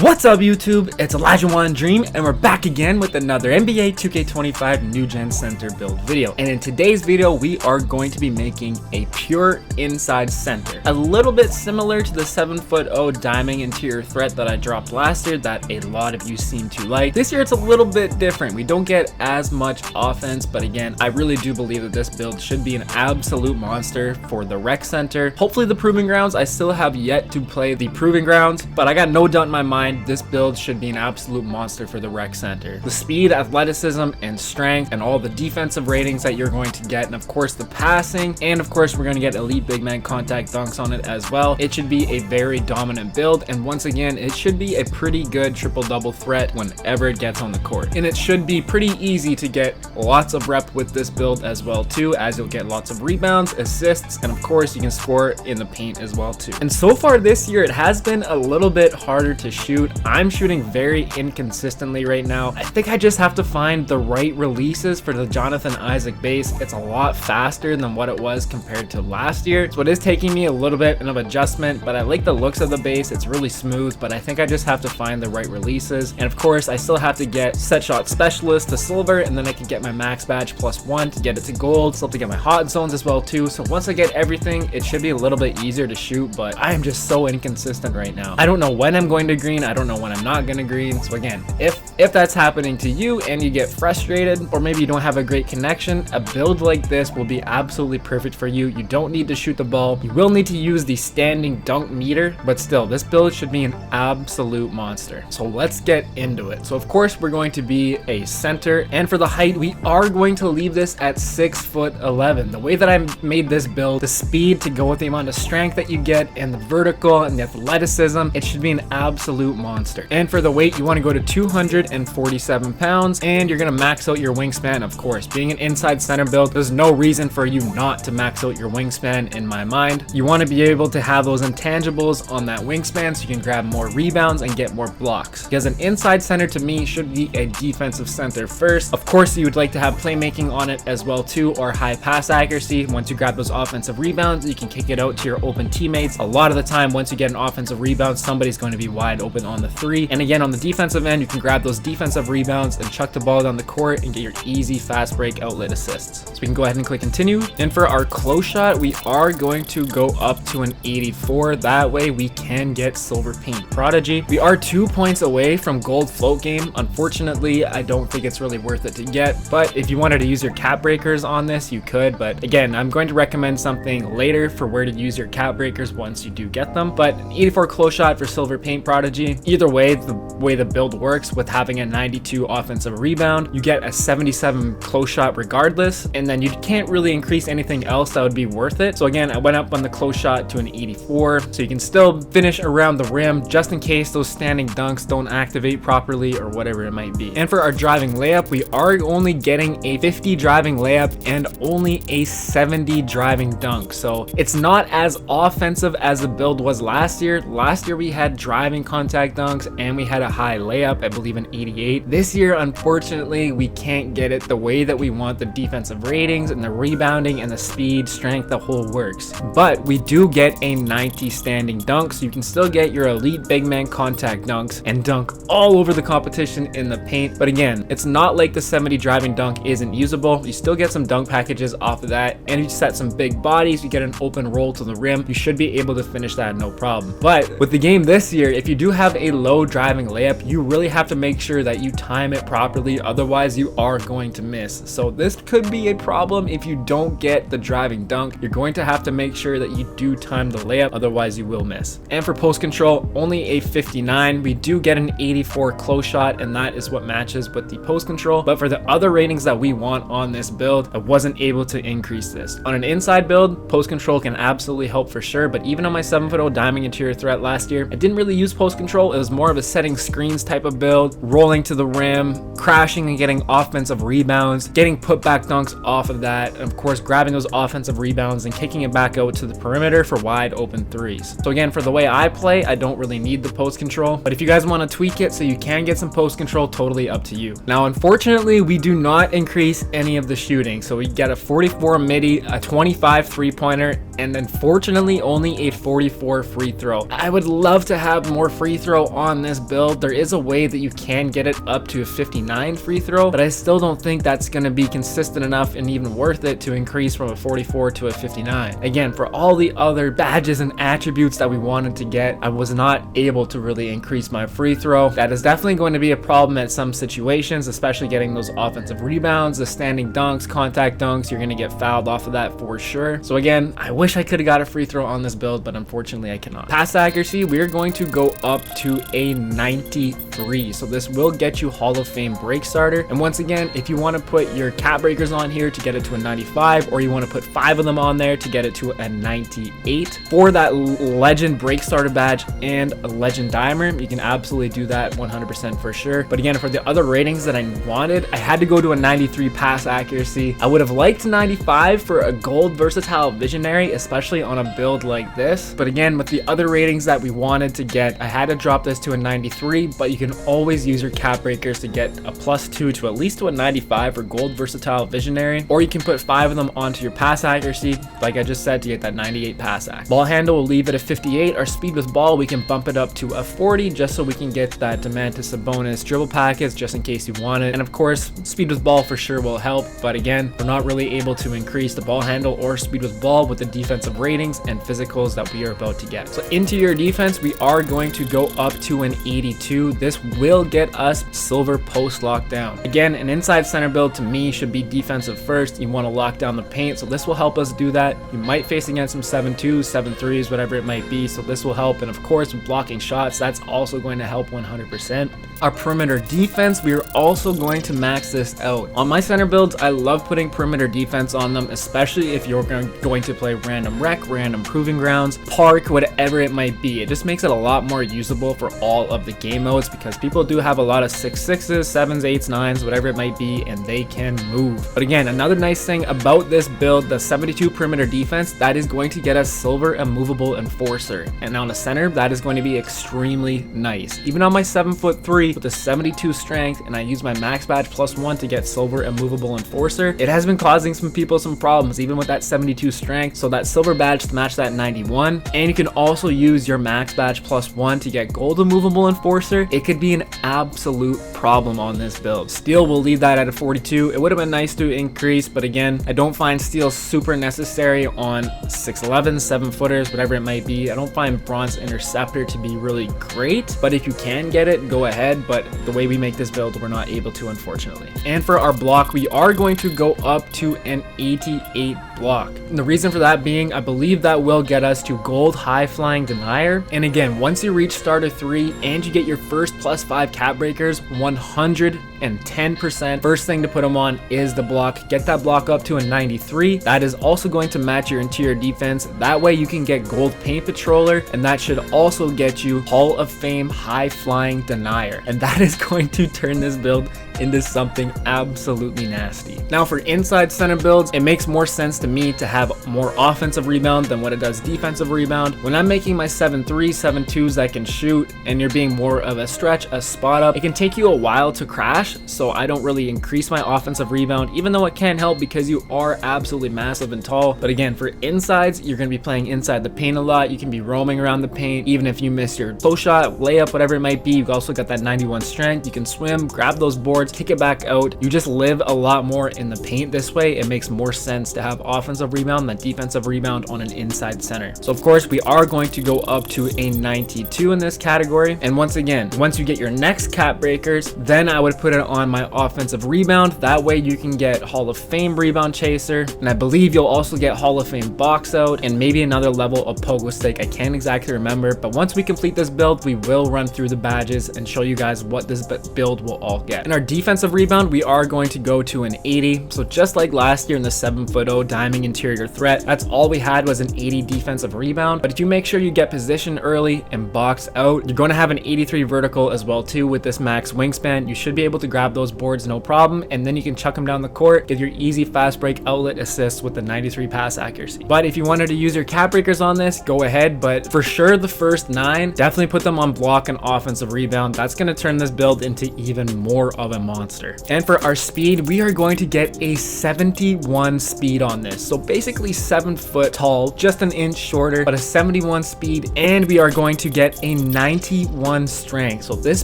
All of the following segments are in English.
What's up YouTube? It's Elijah One Dream and we're back again with another NBA 2K25 New Gen Center build video. And in today's video we are going to be making a pure inside center. A little bit similar to the 7'0" diamond interior threat that I dropped last year that a lot of you seem to like. This year it's a little bit different. We don't get as much offense, but again, I really do believe that this build should be an absolute monster for the rec center. Hopefully the proving grounds. I still have yet to play the proving grounds, but I got no doubt in my mind this build should be an absolute monster for the rec center. The speed, athleticism, and strength, and all the defensive ratings that you're going to get, and of course the passing, and of course we're going to get elite big man contact dunks on it as well. It should be a very dominant build, and once again it should be a pretty good triple-double threat whenever it gets on the court. And it should be pretty easy to get lots of rep with this build as well too, as you'll get lots of rebounds, assists, and of course you can score in the paint as well too. And so far this year it has been a little bit harder to shoot. I'm shooting very inconsistently right now. I think I just have to find the right releases for the Jonathan Isaac base. It's a lot faster than what it was compared to last year, so it is taking me a little bit of adjustment, but I like the looks of the base. It's really smooth, but I think I just have to find the right releases. And of course I still have to get set shot specialist to silver, and then I can get my max badge +1 to get it to gold. Still have to get my hot zones as well too. So once I get everything, it should be a little bit easier to shoot, but I am just so inconsistent right now. I don't know when I'm going to green. I don't know when I'm not gonna green. So again, if that's happening to you and you get frustrated, or maybe you don't have a great connection, a build like this will be absolutely perfect for you. You don't need to shoot the ball. You will need to use the standing dunk meter, but still this build should be an absolute monster. So let's get into it. So of course we're going to be a center, and for the height we are going to leave this at 6'11". The way that I made this build, the speed to go with the amount of strength that you get, and the vertical and the athleticism, it should be an absolute monster. And for the weight, you want to go to 247 pounds, and you're going to max out your wingspan. Of course, being an inside center build, there's no reason for you not to max out your wingspan in my mind. You want to be able to have those intangibles on that wingspan so you can grab more rebounds and get more blocks, because an inside center to me should be a defensive center first. Of course you would like to have playmaking on it as well too, or high pass accuracy. Once you grab those offensive rebounds, you can kick it out to your open teammates. A lot of the time once you get an offensive rebound, somebody's going to be wide open on the three. And again, on the defensive end, you can grab those defensive rebounds and chuck the ball down the court and get your easy fast break outlet assists. So we can go ahead and click continue. And for our close shot, we are going to go up to an 84. That way we can get silver paint prodigy. We are 2 points away from gold float game. Unfortunately, I don't think it's really worth it to get, but if you wanted to use your cap breakers on this, you could. But again, I'm going to recommend something later for where to use your cap breakers once you do get them. But an 84 close shot for silver paint prodigy. Either way, the way the build works with having a 92 offensive rebound, you get a 77 close shot regardless, and then you can't really increase anything else that would be worth it. So again, I went up on the close shot to an 84, so you can still finish around the rim just in case those standing dunks don't activate properly or whatever it might be. And for our driving layup, we are only getting a 50 driving layup and only a 70 driving dunk, so it's not as offensive as the build was last year. Last year we had driving contact dunks and we had a high layup, I believe an 88. This year unfortunately we can't get it the way that we want. The defensive ratings and the rebounding and the speed, strength, the whole works, but we do get a 90 standing dunk, so you can still get your elite big man contact dunks and dunk all over the competition in the paint. But again, it's not like the 70 driving dunk isn't usable. You still get some dunk packages off of that, and you set some big bodies, you get an open roll to the rim, you should be able to finish that no problem. But with the game this year, if you do have a low driving layup, you really have to make sure that you time it properly, otherwise you are going to miss. So this could be a problem if you don't get the driving dunk. You're going to have to make sure that you do time the layup, otherwise you will miss. And for post control, only a 59. We do get an 84 close shot, and that is what matches with the post control. But for the other ratings that we want on this build, I wasn't able to increase this. On an inside build, post control can absolutely help for sure, but even on my 7'0" diamond interior threat last year, I didn't really use post control. It was more of a setting screens type of build, rolling to the rim, crashing and getting offensive rebounds, getting putback dunks off of that, and of course grabbing those offensive rebounds and kicking it back out to the perimeter for wide open threes. So again, for the way I play, I don't really need the post control, but if you guys want to tweak it so you can get some post control, totally up to you. Now unfortunately we do not increase any of the shooting, so we get a 44 midi, a 25 3-pointer, and unfortunately only a 44 free throw. I would love to have more free throw on this build. There is a way that you can get it up to a 59 free throw, but I still don't think that's going to be consistent enough and even worth it to increase from a 44 to a 59. Again, for all the other badges and attributes that we wanted to get, I was not able to really increase my free throw. That is definitely going to be a problem at some situations, especially getting those offensive rebounds, the standing dunks, contact dunks. You're going to get fouled off of that for sure. So again, I wish I could have got a free throw on this build, but unfortunately I cannot. Pass accuracy, we're going to go up to a 93. So this will get you Hall of Fame break starter. And once again, if you want to put your cap breakers on here to get it to a 95, or you want to put 5 of them on there to get it to a 98 for that legend break starter badge and a legend diamond, you can absolutely do that 100% for sure. But again, for the other ratings that I wanted, I had to go to a 93 pass accuracy. I would have liked 95 for a gold versatile visionary, especially on a build like this. But again, with the other ratings that we wanted to get, I had to drop this to a 93, but you can always use your cap breakers to get a +2 to at least to a 95 for gold versatile visionary, or you can put 5 of them onto your pass accuracy, like I just said, to get that 98 pass ac. Ball handle will leave it at 58. Our speed with ball, we can bump it up to a 40 just so we can get that Demantis Sabonis dribble package just in case you want it. And of course, speed with ball for sure will help, but again, we're not really able to increase the ball handle or speed with ball with the defensive ratings and physicals that we are about to get. So interior defense, we are going to go up to an 82. This will get us silver post lockdown. Again, an inside center build to me should be defensive first. You want to lock down the paint, so this will help us do that. You might face against some 7-2s, 7-3s, whatever it might be, so this will help. And of course, with blocking shots, that's also going to help 100%. Our perimeter defense, we are also going to max this out. On my center builds, I love putting perimeter defense on them, especially if you're going to play random rec, random proving grounds, park, whatever it might be. It just makes it a lot more usable for all of the game modes because people do have a lot of 6-6s, 7s, 8s, 9s, whatever it might be, and they can move. But again, another nice thing about this build, the 72 perimeter defense, that is going to get us silver immovable enforcer. And on the center, that is going to be extremely nice. Even on my 7'3" with a 72 strength, and I use my max badge +1 to get silver immovable enforcer, it has been causing some people some problems, even with that 72 strength. So that silver badge to match that 91, and you can also use your max badge +1 to get gold immovable enforcer. It could be an absolute problem on this build. Steel will leave that at a 42. It would have been nice to increase, but again, I don't find steel super necessary on 6'11", 7-footers, whatever it might be. I don't find bronze interceptor to be really great, but if you can get it, go ahead. But the way we make this build, we're not able to, unfortunately. And for our block, we are going to go up to an 88 block. And the reason for that being, I believe that will get us to gold high flying denier. And again, once you reach starter 3 and you get your first +5 cap breakers, 110%, first thing to put them on is the block. Get that block up to a 93. That is also going to match your interior defense. That way you can get gold paint patroller, and that should also get you Hall of Fame high flying denier. And that is going to turn this build into something absolutely nasty. Now for inside center builds, it makes more sense to me to have more offensive rebound than what it does defensive rebound. When I'm making my 7-3, 7-2s that can shoot, and you're being more of a stretch, a spot up, it can take you a while to crash, so I don't really increase my offensive rebound, even though it can help because you are absolutely massive and tall. But again, for insides, you're going to be playing inside the paint a lot. You can be roaming around the paint, even if you miss your post shot, layup, whatever it might be. You've also got that 91 strength. You can swim, grab those boards, kick it back out. You just live a lot more in the paint this way. It makes more sense to have offensive rebound than defensive rebound on an inside center. So of course, we are going to go up to a 92 in this category. And once again, once you get your next cap breakers, then I would put it on my offensive rebound. That way you can get Hall of Fame Rebound Chaser, and I believe you'll also get Hall of Fame box out and maybe another level of pogo stick. I can't exactly remember, but once we complete this build, we will run through the badges and show you guys what this build will all get. In our defensive rebound, we are going to go to an 80. So just like last year in the 7'0" diamond interior threat, that's all we had was an 80 defensive rebound. But if you make sure you get position early and box out, you're going to have an 83 vertical as well too. With this max wingspan, you should be able to to grab those boards no problem, and then you can chuck them down the court, get your easy fast break outlet assists with the 93 pass accuracy. But if you wanted to use your cap breakers on this, go ahead, but for sure the first 9, definitely put them on block and offensive rebound. That's going to turn this build into even more of a monster. And for our speed, we are going to get a 71 speed on this. So basically 7 foot tall, just an inch shorter, but a 71 speed, and we are going to get a 91 strength. So this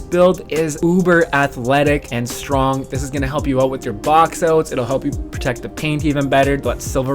build is uber athletic and strong. This is going to help you out with your box outs. It'll help you protect the paint even better. But silver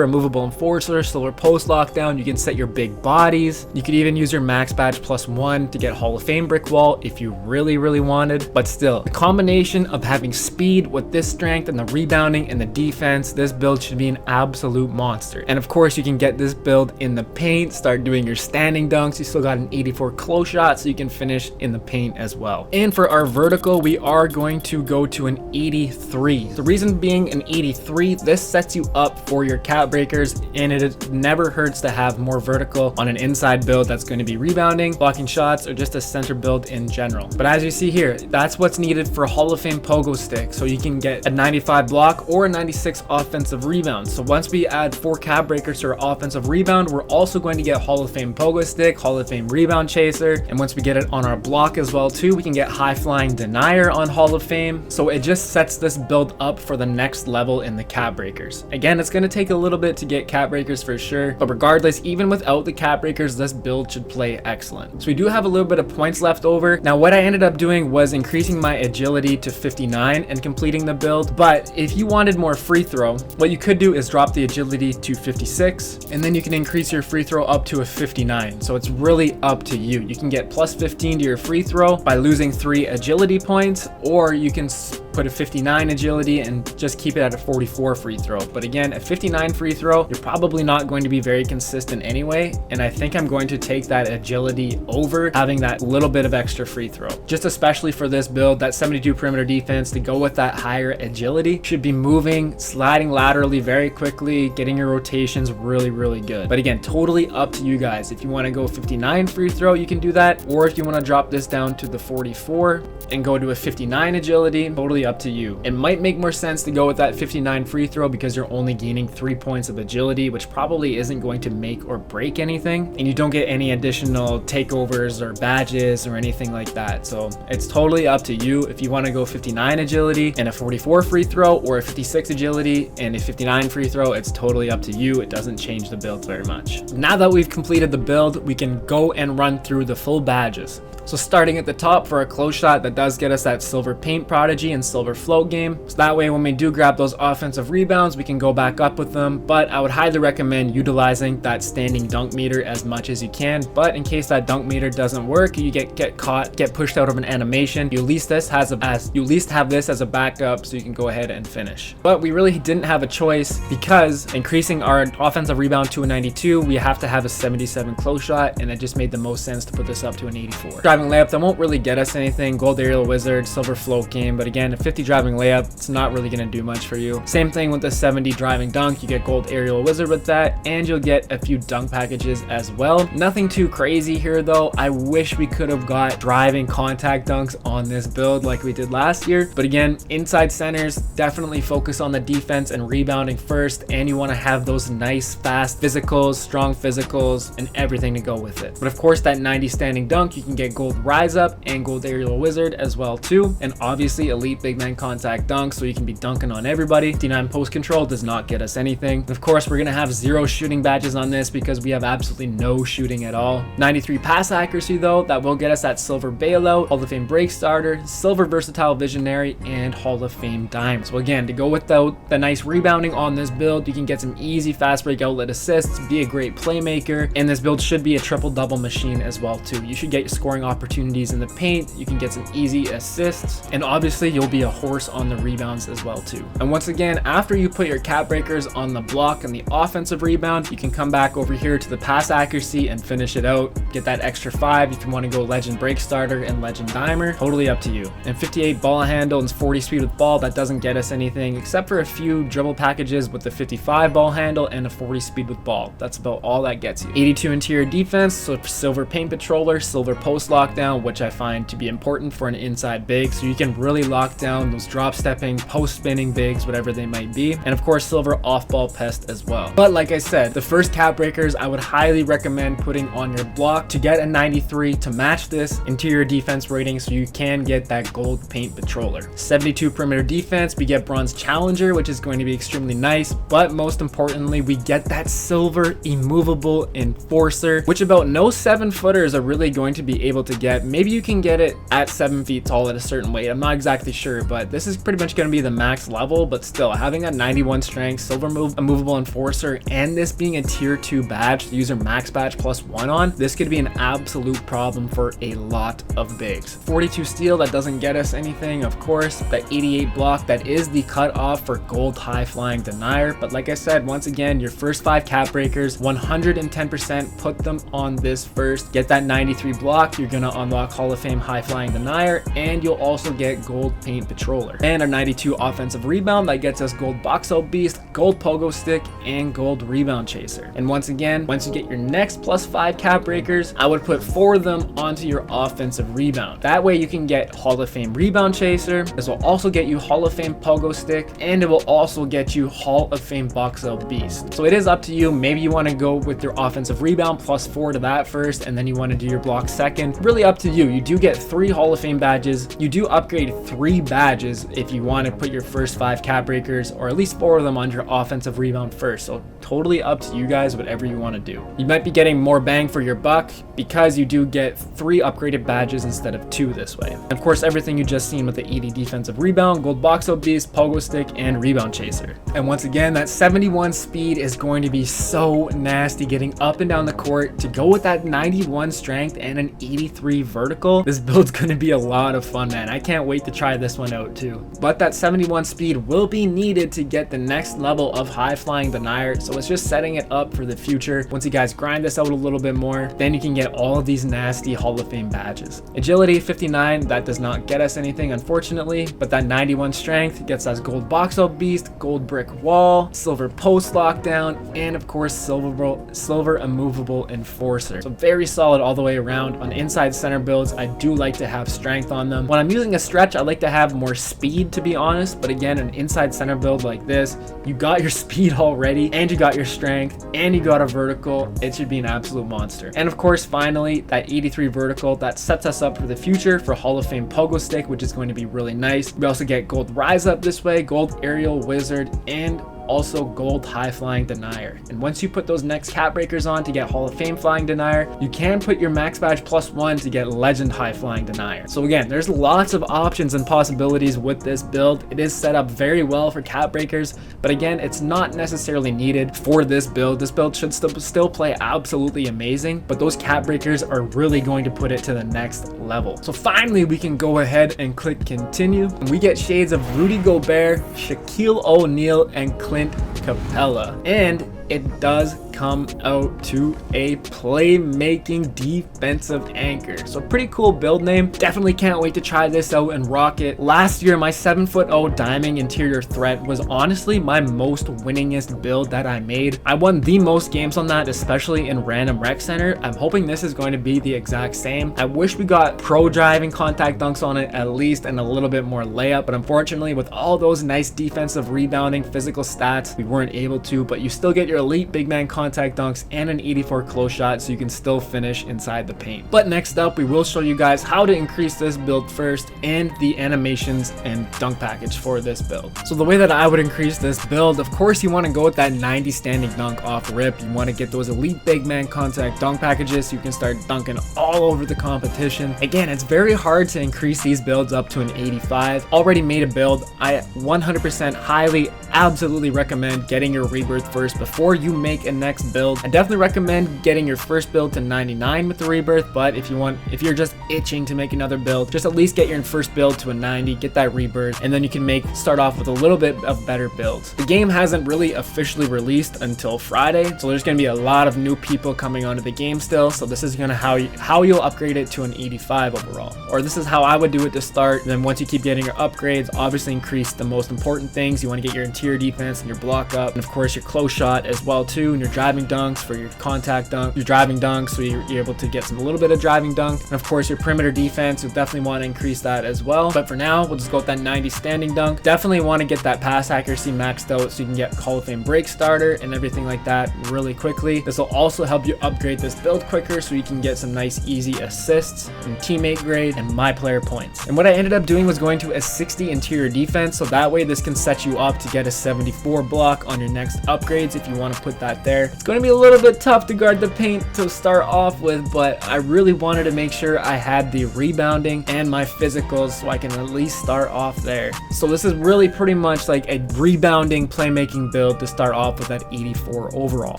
immovable enforcer, silver post lockdown. You can set your big bodies. You could even use your max badge +1 to get Hall of Fame brick wall if you really wanted. But still, the combination of having speed with this strength and the rebounding and the defense, this build should be an absolute monster. And of course, you can get this build in the paint, start doing your standing dunks. You still got an 84 close shot, so you can finish in the paint as well. And for our vertical, we are going to go to an 83. The reason being an 83, this sets you up for your cap breakers, and it never hurts to have more vertical on an inside build that's going to be rebounding, blocking shots, or just a center build in general. But as you see here, that's what's needed for Hall of Fame pogo stick, so you can get a 95 block or a 96 offensive rebound. So once we add 4 cap breakers to our offensive rebound, we're also going to get Hall of Fame pogo stick, Hall of Fame rebound chaser, and once we get it on our block as well too, we can get high flying denier on Hall of Fame. So it just sets this build up for the next level in the cap breakers. Again, it's going to take a little bit to get cap breakers for sure, but regardless, even without the cap breakers, this build should play excellent. So we do have a little bit of points left over. Now what I ended up doing was increasing my agility to 59 and completing the build, but if you wanted more free throw, what you could do is drop the agility to 56, and then you can increase your free throw up to a 59. So it's really up to you. You can get +15 to your free throw by losing 3 agility points, or you can put a 59 agility and just keep it at a 44 free throw. But again, a 59 free throw, you're probably not going to be very consistent anyway, and I think I'm going to take that agility over having that little bit of extra free throw. Just especially for this build, that 72 perimeter defense, to go with that higher agility, should be moving, sliding laterally very quickly, getting your rotations really good. But again, totally up to you guys. If you want to go 59 free throw, you can do that, or if you want to drop this down to the 44 and go to a 59 agility, totally up to you. It might make more sense to go with that 59 free throw because you're only gaining 3 points of agility, which probably isn't going to make or break anything, and you don't get any additional takeovers or badges or anything like that. So it's totally up to you if you want to go 59 agility and a 44 free throw, or a 56 agility and a 59 free throw. It's totally up to you. It doesn't change the build very much. Now that we've completed the build, we can go and run through the full badges. So starting at the top, for a close shot, that does get us that silver paint prodigy and silver float game. So that way, when we do grab those offensive rebounds, we can go back up with them. But I would highly recommend utilizing that standing dunk meter as much as you can. But in case that dunk meter doesn't work, you get caught, get pushed out of an animation, you at least have this as a backup, so you can go ahead and finish. But we really didn't have a choice, because increasing our offensive rebound to a 92, we have to have a 77 close shot, and it just made the most sense to put this up to an 84. Driving layup, that won't really get us anything. Gold aerial wizard, silver float game, but again, a 50 driving layup, it's not really going to do much for you. Same thing with the 70 driving dunk, you get gold aerial wizard with that, and you'll get a few dunk packages as well. Nothing too crazy here though. I wish we could have got driving contact dunks on this build like we did last year, but again, inside centers, definitely focus on the defense and rebounding first, and you want to have those nice fast physicals, strong physicals, and everything to go with it. But of course, that 90 standing dunk, you can get gold rise up and gold aerial wizard as well too, and obviously elite big man contact dunk, so you can be dunking on everybody. 59 post control does not get us anything. And of course, we're gonna have 0 shooting badges on this because we have absolutely no shooting at all. 93 pass accuracy though, that will get us that silver bailout, Hall of Fame break starter, silver versatile visionary, and Hall of Fame dime. So again, to go without the nice rebounding on this build, you can get some easy fast break outlet assists, be a great playmaker, and this build should be a triple double machine as well too. You should get scoring opportunities in the paint, you can get some easy assists, and obviously you'll be a horse on the rebounds as well too. And once again, after you put your cap breakers on the block and the offensive rebound, you can come back over here to the pass accuracy and finish it out. Get that extra 5 if you want to go legend break starter and legend dimer, totally up to you. And 58 ball handle and 40 speed with ball, that doesn't get us anything except for a few dribble packages with the 55 ball handle and a 40 speed with ball. That's about all that gets you. 82 interior defense, so silver paint patroller, silver post lock lockdown, which I find to be important for an inside big, so you can really lock down those drop stepping, post spinning bigs, whatever they might be. And of course, silver off ball pest as well. But like I said, the first cap breakers I would highly recommend putting on your block to get a 93 to match this interior defense rating, so you can get that gold paint patroller. 72 perimeter defense, we get bronze challenger, which is going to be extremely nice, but most importantly, we get that silver immovable enforcer, which about no 7-footers are really going to be able to get. Maybe you can get it at 7 feet tall at a certain weight, I'm not exactly sure, but this is pretty much going to be the max level. But still, having a 91 strength silver immovable enforcer and this being a tier 2 badge, the user max badge +1 on, this could be an absolute problem for a lot of bigs. 42 steel, that doesn't get us anything, of course. That 88 block, that is the cutoff for gold high flying denier. But like I said, once again, your first 5 cap breakers, 110% put them on this first. Get that 93 block, you're gonna unlock Hall of Fame high flying denier, and you'll also get gold paint patroller. And our 92 offensive rebound, that gets us gold box out beast, gold pogo stick, and gold rebound chaser. And once again, once you get your next +5 cap breakers, I would put 4 of them onto your offensive rebound. That way you can get Hall of Fame rebound chaser. This will also get you Hall of Fame pogo stick, and it will also get you Hall of Fame box out beast. So it is up to you. Maybe you want to go with your offensive rebound +4 to that first, and then you want to do your block second. Really up to you. You do get 3 Hall of Fame badges. You do upgrade 3 badges if you want to put your first 5 cap breakers, or at least 4 of them on your offensive rebound first. So totally up to you guys, whatever you want to do. You might be getting more bang for your buck because you do get 3 upgraded badges instead of 2 this way. Of course, everything you just seen with the 80 defensive rebound, gold box out beast, pogo stick, and rebound chaser. And once again, that 71 speed is going to be so nasty getting up and down the court. To go with that 91 strength and an 83 vertical, this build's going to be a lot of fun, man. I can't wait to try this one out too. But that 71 speed will be needed to get the next level of high flying denier, so it's just setting it up for the future. Once you guys grind this out a little bit more, then you can get all of these nasty Hall of Fame badges. Agility 59, that does not get us anything unfortunately, but that 91 strength gets us gold box out beast, gold brick wall, silver post lockdown, and of course silver immovable enforcer. So very solid all the way around. On inside center builds, I do like to have strength on them. When I'm using a stretch, I like to have more speed, to be honest, but again, an inside center build like this, you got your speed already, and you got your strength, and you got a vertical. It should be an absolute monster. And of course, finally, that 83 vertical, that sets us up for the future for Hall of Fame pogo stick, which is going to be really nice. We also get gold rise up this way, gold aerial wizard, and also gold high flying denier. And once you put those next cap breakers on to get Hall of Fame flying denier, you can put your max badge +1 to get legend high flying denier. So again, there's lots of options and possibilities with this build. It is set up very well for cap breakers, but again, it's not necessarily needed for this build. This build should still play absolutely amazing, but those cap breakers are really going to put it to the next level. So finally, we can go ahead and click continue, and we get shades of Rudy Gobert, Shaquille O'Neal, and Clint Capella, and it does come out to a Playmaking Defensive Anchor. So pretty cool build name. Definitely can't wait to try this out and rock it. Last year, my 7'0" diamond interior threat was honestly my most winningest build that I made. I won the most games on that, especially in random rec center. I'm hoping this is going to be the exact same. I wish we got pro driving contact dunks on it at least, and a little bit more layup, but unfortunately with all those nice defensive rebounding physical stats, we weren't able to. But you still get your elite big man contact dunks and an 84 close shot, so you can still finish inside the paint. But next up, we will show you guys how to increase this build first and the animations and dunk package for this build. So the way that I would increase this build, of course, you want to go with that 90 standing dunk off rip. You want to get those elite big man contact dunk packages so you can start dunking all over the competition. Again, it's very hard to increase these builds up to an 85. Already made a build. I 100% highly, absolutely recommend getting your rebirth first before you make a next build. I definitely recommend getting your first build to 99 with the rebirth, but if you're just itching to make another build, just at least get your first build to a 90, get that rebirth, and then you can start off with a little bit of better builds. The game hasn't really officially released until Friday, so there's going to be a lot of new people coming onto the game still, so this is going to how you'll upgrade it to an 85 overall. Or this is how I would do it to start, and then once you keep getting your upgrades, obviously increase the most important things. You want to get your interior defense and your block up, and of course your close shot as well too, and your drive driving dunks, for your contact dunk, your driving dunks, so you're able to get a little bit of driving dunk. And of course, your perimeter defense, you'll definitely want to increase that as well. But for now, we'll just go with that 90 standing dunk. Definitely want to get that pass accuracy maxed out so you can get Hall of Fame break starter and everything like that really quickly. This will also help you upgrade this build quicker so you can get some nice easy assists and teammate grade and my player points. And what I ended up doing was going to a 60 interior defense, so that way this can set you up to get a 74 block on your next upgrades if you want to put that there. It's going to be a little bit tough to guard the paint to start off with, but I really wanted to make sure I had the rebounding and my physicals so I can at least start off there. So this is really pretty much like a rebounding playmaking build to start off with at 84 overall.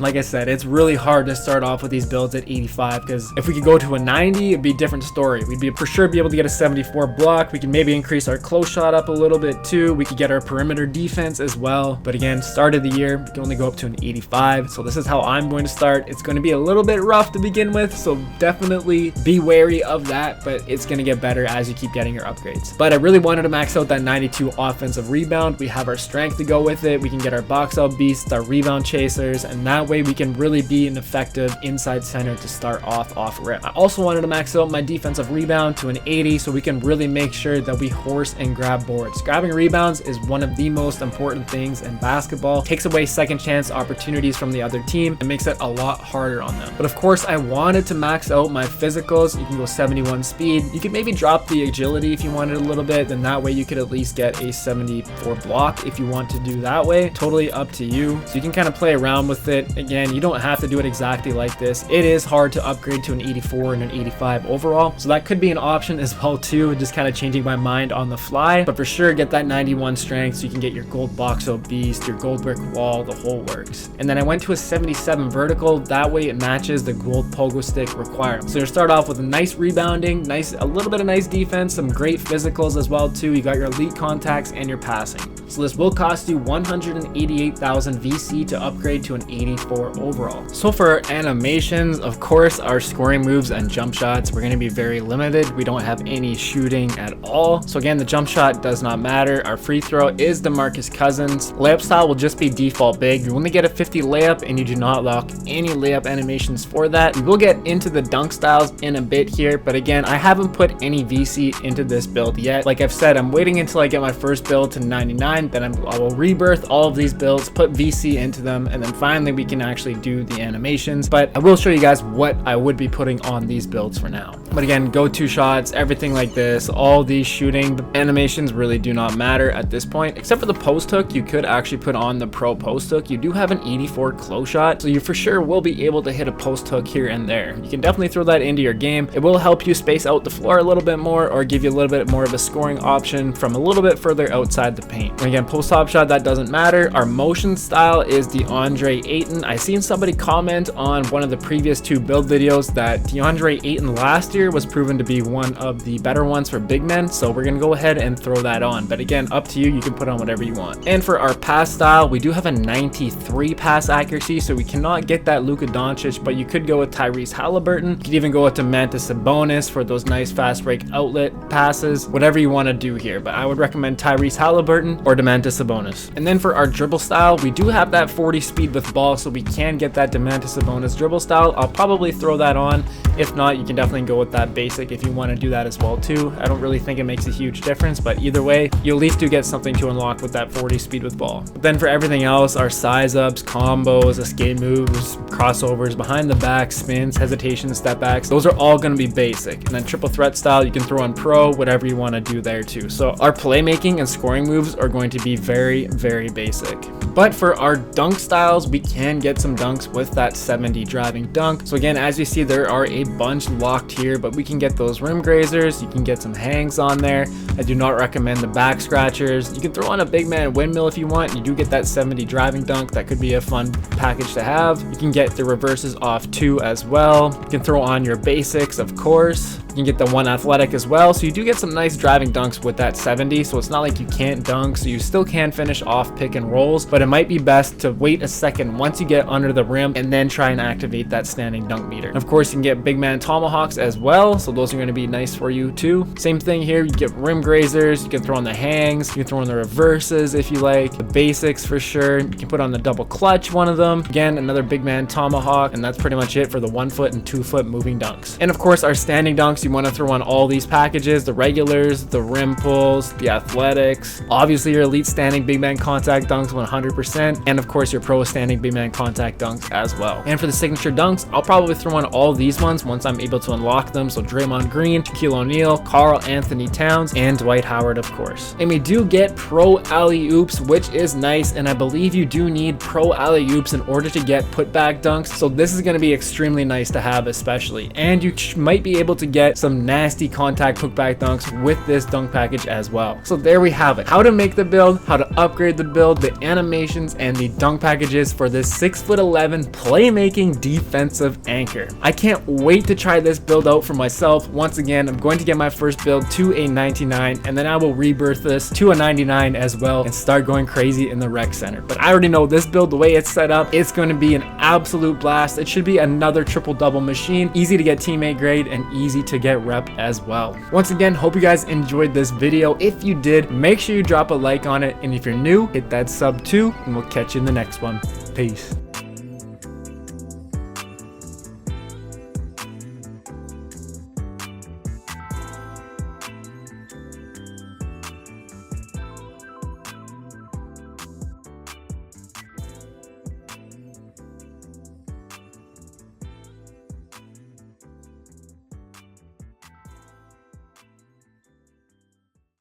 Like I said, it's really hard to start off with these builds at 85 because if we could go to a 90, it'd be a different story. We'd be for sure be able to get a 74 block. We can maybe increase our close shot up a little bit too. We could get our perimeter defense as well. But again, start of the year, we can only go up to an 85. So this is how I'm going to start. It's going to be a little bit rough to begin with, so definitely be wary of that, but it's going to get better as you keep getting your upgrades. But I really wanted to max out that 92 offensive rebound. We have our strength to go with it. We can get our box out beasts, our rebound chasers, and that way we can really be an effective inside center to start off rip. I also wanted to max out my defensive rebound to an 80 so we can really make sure that we horse and grab boards. Grabbing rebounds is one of the most important things in basketball. It takes away second chance opportunities from the other team and makes it a lot harder on them. But of course, I wanted to max out my physicals. You can go 71 speed. You could maybe drop the agility if you wanted a little bit, then that way you could at least get a 74 block if you want to do that way. Totally up to you. So you can kind of play around with it. Again, you don't have to do it exactly like this. It is hard to upgrade to an 84 and an 85 overall, so that could be an option as well too, just kind of changing my mind on the fly. But for sure, get that 91 strength so you can get your gold box out beast, your gold brick wall, the whole works. And then I went to a 77 vertical, that way it matches the gold pogo stick requirement. So you start off with a nice rebounding, a little bit of nice defense, some great physicals as well too. You got your elite contacts and your passing. So this will cost you 188,000 VC to upgrade to an 84 overall. So for our animations, of course, our scoring moves and jump shots, we're going to be very limited. We don't have any shooting at all. So again, the jump shot does not matter. Our free throw is DeMarcus Cousins. Layup style will just be default big. You only get a 50 layup and you do not lock any layup animations for that. We will get into the dunk styles in a bit here, but again, I haven't put any VC into this build yet. Like I've said, I'm waiting until I get my first build to 99, then I will rebirth all of these builds, put VC into them, and then finally we can actually do the animations. But I will show you guys what I would be putting on these builds for now. But again, go-to shots, everything like this, all these shooting, the animations really do not matter at this point, except for the post hook. You could actually put on the pro post hook. You do have an 84 close shot, so you for sure will be able to hit a post hook here and there. You can definitely throw that into your game. It will help you space out the floor a little bit more or give you a little bit more of a scoring option from a little bit further outside the paint. And again, post hop shot, that doesn't matter. Our motion style is DeAndre Ayton. I seen somebody comment on one of the previous two build videos that DeAndre Ayton last year was proven to be one of the better ones for big men, so we're gonna go ahead and throw that on. But again, up to you, you can put on whatever you want. And for our pass style, we do have a 93 pass accuracy, so we cannot get that Luka Doncic, but you could go with Tyrese Halliburton. You could even go with Domantas Sabonis for those nice fast break outlet passes, whatever you want to do here, but I would recommend Tyrese Halliburton or Domantas Sabonis. And then for our dribble style, we do have that 40 speed with ball, so we can get that Domantas Sabonis dribble style. I'll probably throw that on. If not, you can definitely go with that basic if you want to do that as well too. I don't really think it makes a huge difference, but either way, you at least do get something to unlock with that 40 speed with ball. But then for everything else, our size ups, combos, escape moves, crossovers, behind the back, spins, hesitations, step backs, those are all going to be basic. And then triple threat style, you can throw on pro, whatever you want to do there too. So our playmaking and scoring moves are going to be very, very basic. But for our dunk styles, we can get some dunks with that 70 driving dunk. So again, as you see, there are a bunch locked here, but we can get those rim grazers. You can get some hangs on there. I do not recommend the back scratchers. You can throw on a big man windmill if you want. You do get that 70 driving dunk. That could be a fun package to have. You can get the reverses off too as well. You can throw on your basics, of course. You can get the 1 athletic as well, so you do get some nice driving dunks with that 70, so it's not like you can't dunk, so you still can finish off pick and rolls, but it might be best to wait a second once you get under the rim and then try and activate that standing dunk meter. Of course, you can get big man tomahawks as well, so those are going to be nice for you too. Same thing here, you get rim grazers, you can throw on the hangs, you can throw on the reverses if you like, the basics for sure. You can put on the double clutch, one of them. Again, another big man tomahawk, and that's pretty much it for the 1 foot and 2 foot moving dunks. And of course, our standing dunks, you want to throw on all these packages, the regulars, the rim pulls, the athletics, obviously your elite standing big man contact dunks 100%, and of course your pro standing big man contact dunks as well. And for the signature dunks, I'll probably throw on all these ones once I'm able to unlock them. So Draymond Green, Shaquille O'Neal, Karl Anthony Towns, and Dwight Howard, of course. And we do get pro alley-oops, which is nice, and I believe you do need pro alley-oops in order to get putback dunks, so this is going to be extremely nice to have especially. And you might be able to get some nasty contact putback dunks with this dunk package as well. So there we have it, how to make the build, how to upgrade the build, the animations, and the dunk packages for this 6'11" playmaking defensive anchor. I can't wait to try this build out for myself. Once again, I'm going to get my first build to a 99, and then I will rebirth this to a 99 as well and start going crazy in the rec center. But I already know this build, the way it's set up, it's going to be an absolute blast. It should be another triple double machine, easy to get teammate grade and easy to get rep as well. Once again, hope you guys enjoyed this video. If you did, make sure you drop a like on it, and if you're new, hit that sub too, and we'll catch you in the next one. Peace.